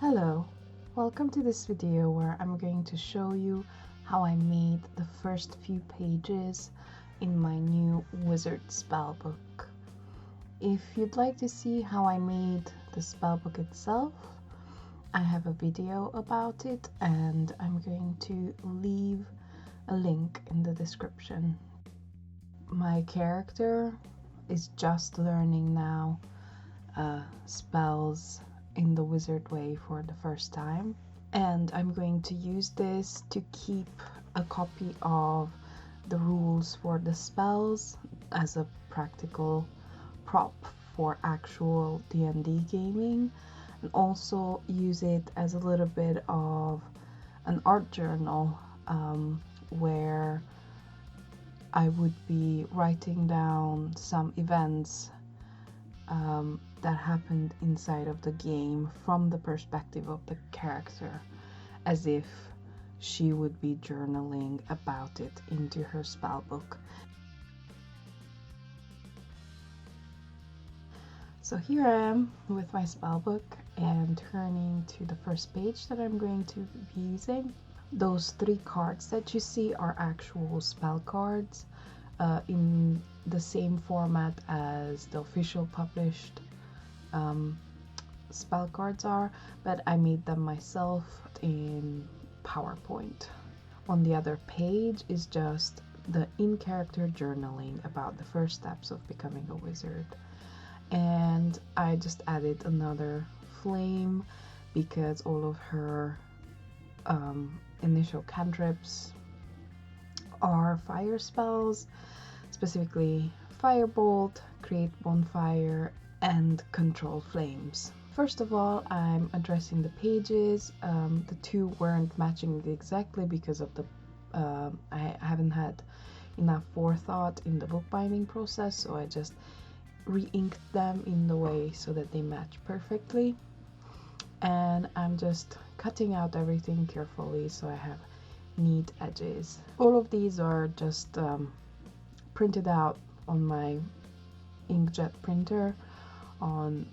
Hello, welcome to this video where I'm going to show you how I made the first few pages in my new wizard spellbook. If you'd like to see how I made the spellbook itself, I have a video about it and I'm going to leave a link in the description. My character is just learning now spells in the wizard way for the first time, and I'm going to use this to keep a copy of the rules for the spells as a practical prop for actual D&D gaming, and also use it as a little bit of an art journal where I would be writing down some events that happened inside of the game from the perspective of the character, as if she would be journaling about it into her spellbook. So here I am with my spellbook and turning to the first page that I'm going to be using. Those 3 cards that you see are actual spell cards in the same format as the official published spell cards are, but I made them myself in PowerPoint. On the other page is just the in-character journaling about the first steps of becoming a wizard, and I just added another flame because all of her initial cantrips are fire spells, specifically Firebolt, Create Bonfire, and Control Flames. First of all, I'm addressing the pages. The 2 weren't matching exactly because of the I haven't had enough forethought in the bookbinding process, so I just re-inked them in the way so that they match perfectly. And I'm just cutting out everything carefully so I have neat edges. All of these are just printed out on my inkjet printer on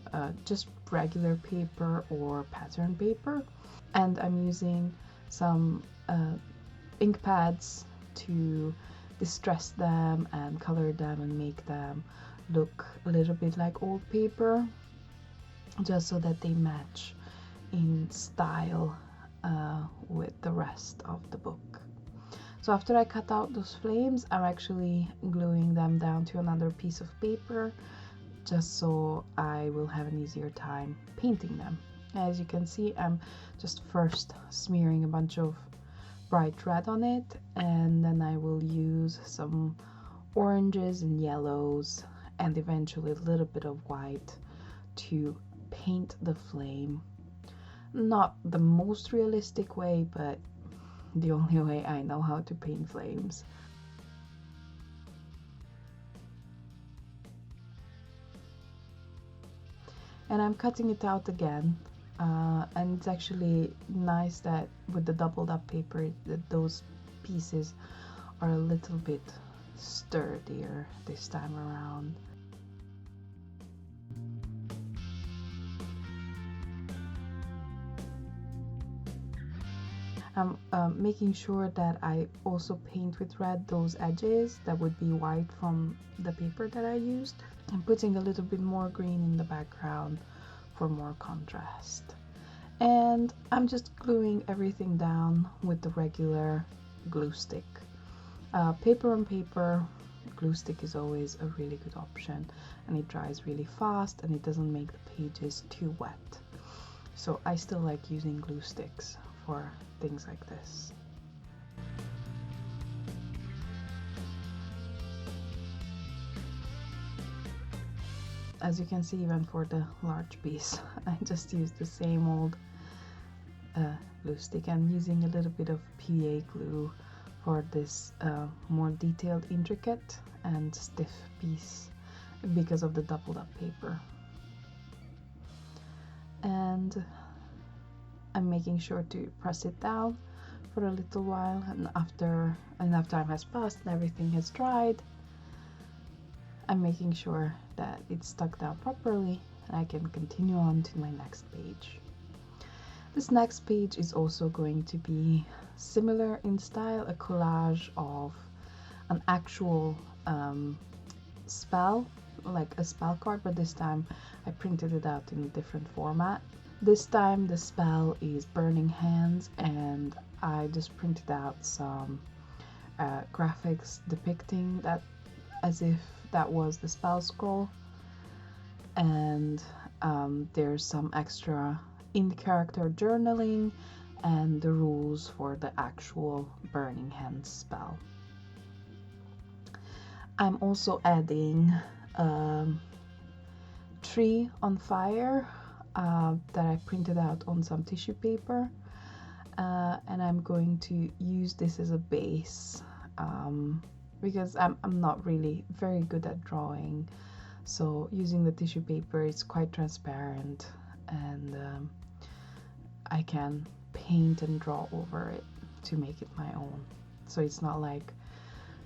just regular paper or pattern paper, and I'm using some ink pads to distress them and color them and make them look a little bit like old paper, just so that they match in style with the rest of the book. So after I cut out those flames, I'm actually gluing them down to another piece of paper, just so I will have an easier time painting them. As you can see, I'm just first smearing a bunch of bright red on it, and then I will use some oranges and yellows and eventually a little bit of white to paint the flame. Not the most realistic way, but the only way I know how to paint flames. And I'm cutting it out again, and it's actually nice that with the doubled up paper that those pieces are a little bit sturdier this time around. I'm making sure that I also paint with red those edges that would be white from the paper that I used, and putting a little bit more green in the background for more contrast. And I'm just gluing everything down with the regular glue stick. Paper on paper, glue stick is always a really good option, and it dries really fast and it doesn't make the pages too wet. So I still like using glue sticks for things like this. As you can see, even for the large piece, I just used the same old glue stick. I'm using a little bit of PVA glue for this more detailed, intricate and stiff piece because of the doubled up paper. And I'm making sure to press it down for a little while, and after enough time has passed and everything has dried, I'm making sure that it's stuck down properly and I can continue on to my next page. This next page is also going to be similar in style, a collage of an actual spell, like a spell card, but this time I printed it out in a different format. This time the spell is Burning Hands, and I just printed out some graphics depicting that as if that was the spell scroll, and there's some extra in-character journaling and the rules for the actual Burning Hands spell. I'm also adding tree on fire that I printed out on some tissue paper, and I'm going to use this as a base because I'm not really very good at drawing, so using the tissue paper is quite transparent, and I can paint and draw over it to make it my own, so it's not like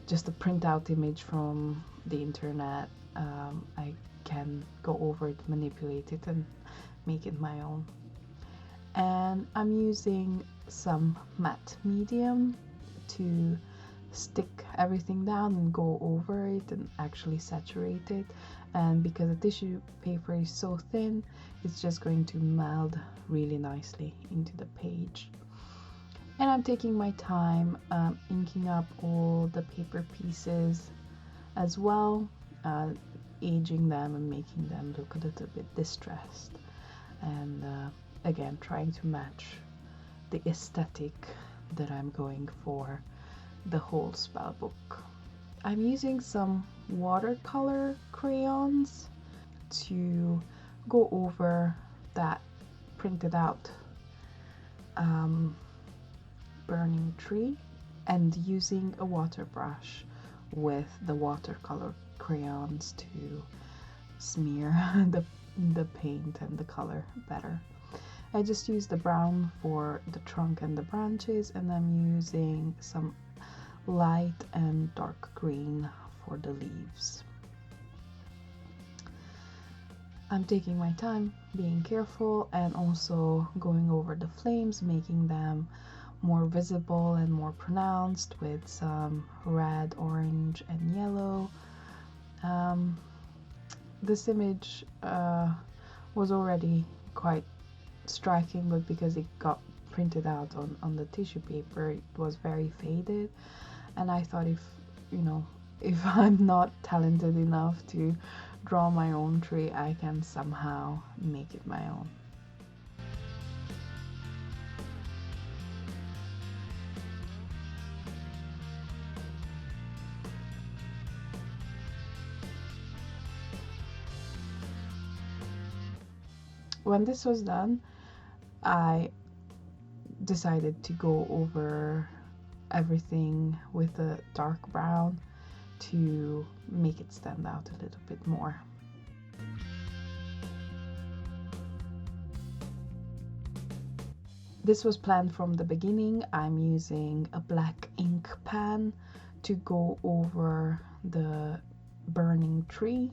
just a printout image from the internet. I can go over it, manipulate it, and make it my own. And I'm using some matte medium to stick everything down and go over it and actually saturate it, and because the tissue paper is so thin, it's just going to meld really nicely into the page. And I'm taking my time inking up all the paper pieces as well, aging them and making them look a little bit distressed, and again trying to match the aesthetic that I'm going for the whole spell book. I'm using some watercolor crayons to go over that printed out burning tree, and using a water brush with the watercolor crayons to smear the paint and the color better. I just used the brown for the trunk and the branches, and I'm using some light and dark green for the leaves. I'm taking my time, being careful, and also going over the flames, making them more visible and more pronounced with some red, orange, and yellow. This image was already quite striking, but because it got printed out on the tissue paper, it was very faded, and I thought if I'm not talented enough to draw my own tree, I can somehow make it my own. When this was done, I decided to go over everything with a dark brown to make it stand out a little bit more. This was planned from the beginning. I'm using a black ink pen to go over the burning tree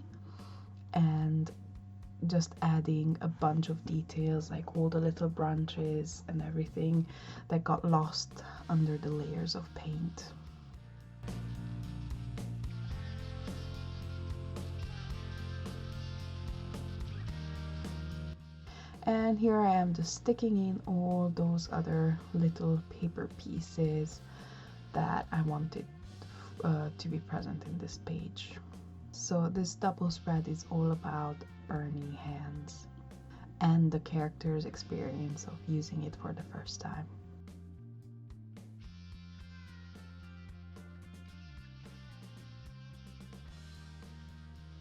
and just adding a bunch of details, like all the little branches and everything that got lost under the layers of paint. And here I am just sticking in all those other little paper pieces that I wanted to be present in this page. So this double spread is all about burning hands and the character's experience of using it for the first time.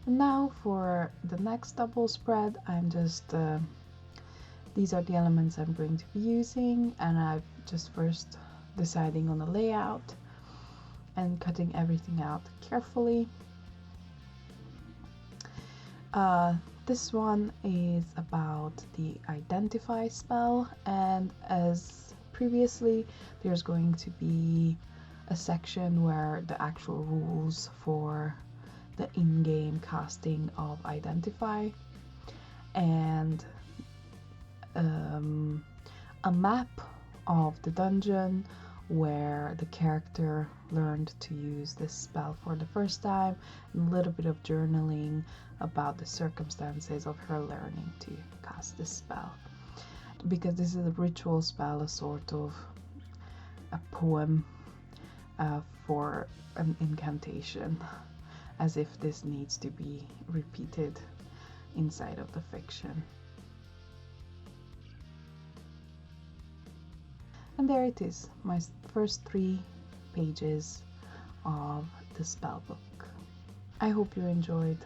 Now for the next double spread, I'm just these are the elements I'm going to be using, and I'm just first deciding on a layout and cutting everything out carefully. This one is about the identify spell, and as previously, there's going to be a section where the actual rules for the in-game casting of identify, and a map of the dungeon where the character learned to use this spell for the first time, and a little bit of journaling about the circumstances of her learning to cast this spell. Because this is a ritual spell, a sort of a poem for an incantation, as if this needs to be repeated inside of the fiction. And there it is, my first 3 pages of the spellbook. I hope you enjoyed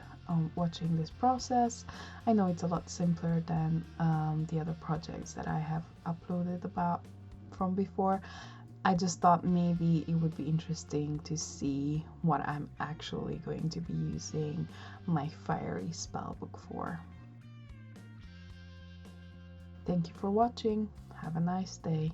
watching this process. I know it's a lot simpler than the other projects that I have uploaded about from before. I just thought maybe it would be interesting to see what I'm actually going to be using my fiery spellbook for. Thank you for watching. Have a nice day.